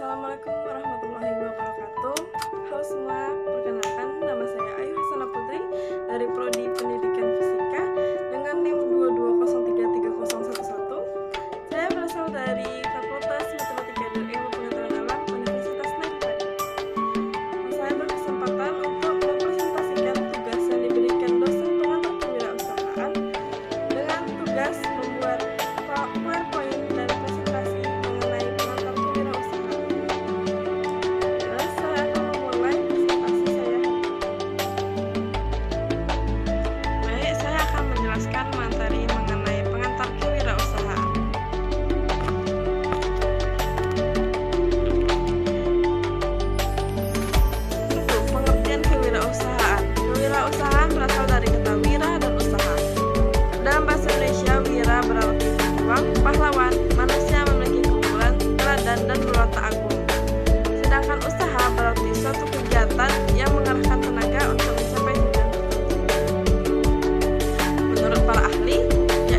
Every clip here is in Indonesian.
Assalamualaikum warahmatullahi wabarakatuh. Halo semua, perkenalkan nama saya Ayu Hasana Putri dari Prodi Pendidikan Fisika dengan NIM 220333011. Saya berasal dari Fakultas Matematika dan Ilmu Pengetahuan Alam Universitas Negeri. Saya berkesempatan untuk mempresentasikan tugas yang diberikan dosen pengantar kewirausahaan dengan tugas membuat PowerPoint dan presentasi mengenai pengantar kewirausahaan. Saya akan memulai presentasi saya. Baik, saya akan menjelaskan materi mengenai pengantar kewirausahaan. Satu, pengertian kewirausahaan. Kewirausahaan berasal dari kata wira dan usaha. Dalam bahasa Indonesia, wira berarti pejuang, pahlawan, manusia memiliki keunggulan, teladan, dan berwatak agung. Sedangkan usaha berarti suatu kegiatan yang mengerahkan tenaga untuk mencapai tujuan tertentu. Menurut para ahli,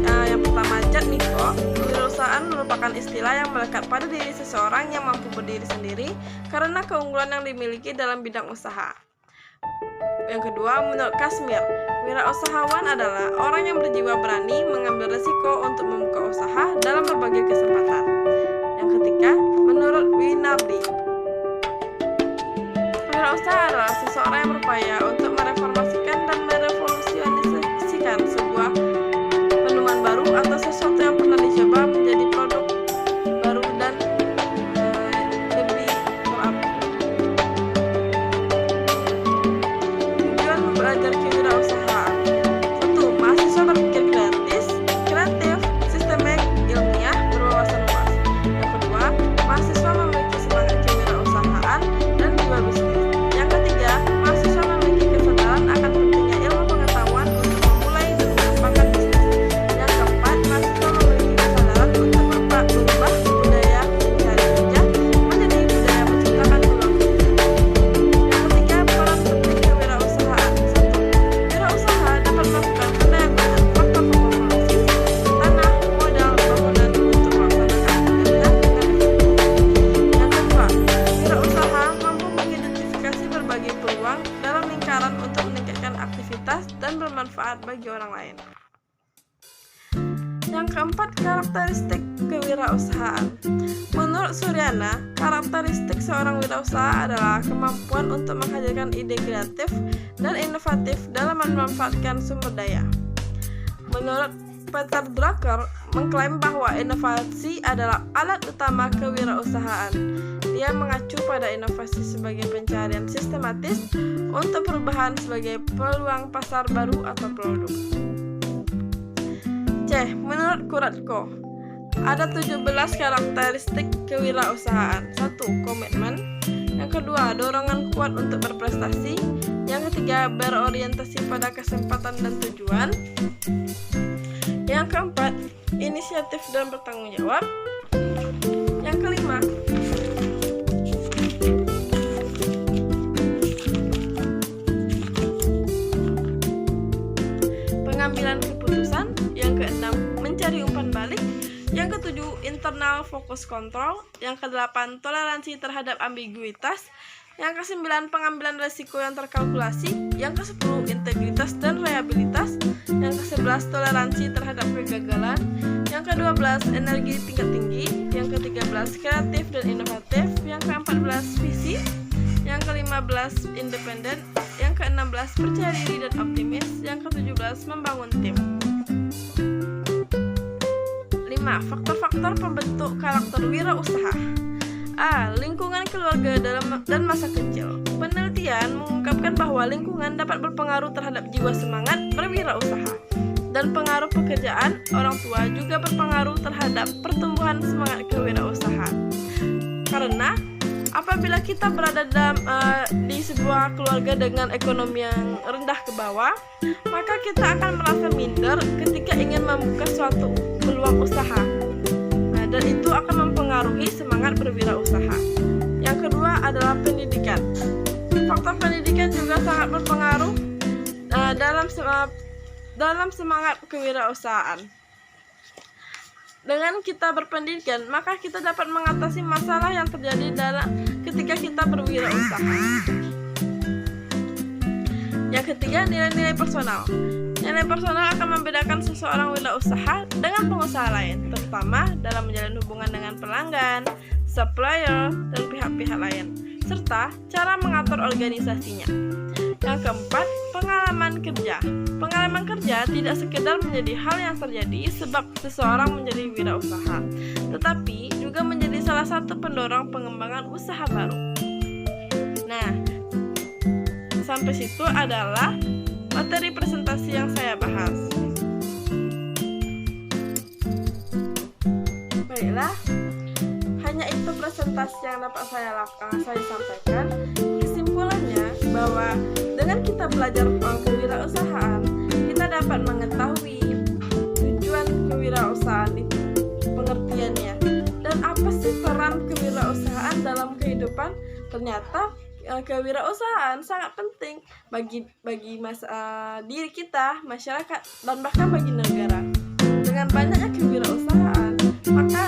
yang pertama Jan Niko, kewirausahaan merupakan istilah yang melekat pada diri seseorang yang mampu berdiri sendiri karena keunggulan yang dimiliki dalam bidang usaha. Yang kedua, menurut Kasmir, wirausahawan adalah orang yang berjiwa berani mengambil risiko untuk membuka usaha dalam berbagai kesempatan. Yang ketiga, menurut Winardi, wirausaha adalah seseorang yang berupaya untuk mereformasikan dan merevolusikan sebuah penemuan baru atau sesuatu yang pernah dicoba menjadi produk baru dan lebih terapi. Tujuan belajar kewirausahaan: 1. Mahasiswa berpikir kreatif, sistemik, ilmiah, berwawasan luas. Yang kedua, mahasiswa memiliki semangat kewirausahaan dan jiwa bisnis. Yang ketiga, mahasiswa memiliki kesadaran akan pentingnya ilmu pengetahuan untuk memulai dan mengembangkan bisnis. Yang keempat, mahasiswa memiliki kesadaran untuk mengubah budaya mencari kerja menjadi budaya menciptakan peluang kerja. Yang ketiga, peran penting kewirausahaan. 1. Wirausaha dapat melakukan pendayagunaan faktor-faktor produksi, tanah, modal, bangunan untuk melaksanakan kerja dengan efektif. Yang kedua, wirausaha mampu mengidentifikasi berbagai peluang dalam lingkaran untuk meningkatkan aktivitas dan bermanfaat bagi orang lain. Yang keempat, karakteristik kewirausahaan. Menurut Suryana, karakteristik seorang wirausaha adalah kemampuan untuk menghadirkan ide kreatif dan inovatif dalam memanfaatkan sumber daya. Menurut Peter Drucker, mengklaim bahwa inovasi adalah alat utama kewirausahaan. Dia mengacu pada inovasi sebagai pencarian sistematis untuk perubahan sebagai peluang pasar baru atau produk. C. Menurut Kuratko, ada 17 karakteristik kewirausahaan. 1. Komitmen. Yang kedua, dorongan kuat untuk berprestasi. Yang ketiga, berorientasi pada kesempatan dan tujuan. Yang keempat, inisiatif dan bertanggung jawab. Yang kelima, pengambilan keputusan. Yang keenam, mencari umpan balik. Yang ketujuh, internal fokus kontrol. Yang kedelapan, toleransi terhadap ambiguitas. Yang kesembilan, pengambilan risiko yang terkalkulasi. Yang kesepuluh, integritas dan reliabilitas. Yang kesebelas, toleransi terhadap kegagalan. Yang kedua-belas, energi tingkat tinggi. Yang ke-13, kreatif dan inovatif. Yang ke-14, visi. Yang ke-15, independen. Yang ke-16, percaya diri dan optimis. Yang ke-17, membangun tim. 5. Faktor-faktor pembentuk karakter wirausaha. A. Lingkungan keluarga dan masa kecil. Penelitian mengungkapkan bahwa lingkungan dapat berpengaruh terhadap jiwa semangat berwirausaha, dan pengaruh pekerjaan orang tua juga berpengaruh terhadap pertumbuhan semangat kewirausahaan. Karena apabila kita berada di sebuah keluarga dengan ekonomi yang rendah ke bawah, maka kita akan merasa minder ketika ingin membuka suatu peluang usaha. Dan itu akan mempengaruhi semangat berwirausaha. Yang kedua adalah pendidikan. Faktor pendidikan juga sangat berpengaruh dalam semangat kewirausahaan. Dengan kita berpendidikan, maka kita dapat mengatasi masalah yang terjadi ketika kita berwirausaha. Yang ketiga, nilai-nilai personal. Nilai personal akan membedakan seseorang wirausaha dengan pengusaha lain, terutama dalam menjalin hubungan dengan pelanggan, supplier, dan pihak-pihak lain, serta cara mengatur organisasinya. Yang keempat, pengalaman kerja. Pengalaman kerja tidak sekedar menjadi hal yang terjadi sebab seseorang menjadi wirausaha, tetapi juga menjadi salah satu pendorong pengembangan usaha baru. Nah, sampai situ adalah materi presentasi yang saya bahas. Baiklah, hanya itu presentasi yang dapat saya sampaikan. Kesimpulannya bahwa dengan kita belajar kewirausahaan, kita dapat mengetahui tujuan kewirausahaan itu, pengertiannya, dan apa sih peran kewirausahaan dalam kehidupan. Ternyata kewirausahaan sangat penting bagi diri kita, masyarakat, dan bahkan bagi negara. Dengan banyaknya kewirausahaan, maka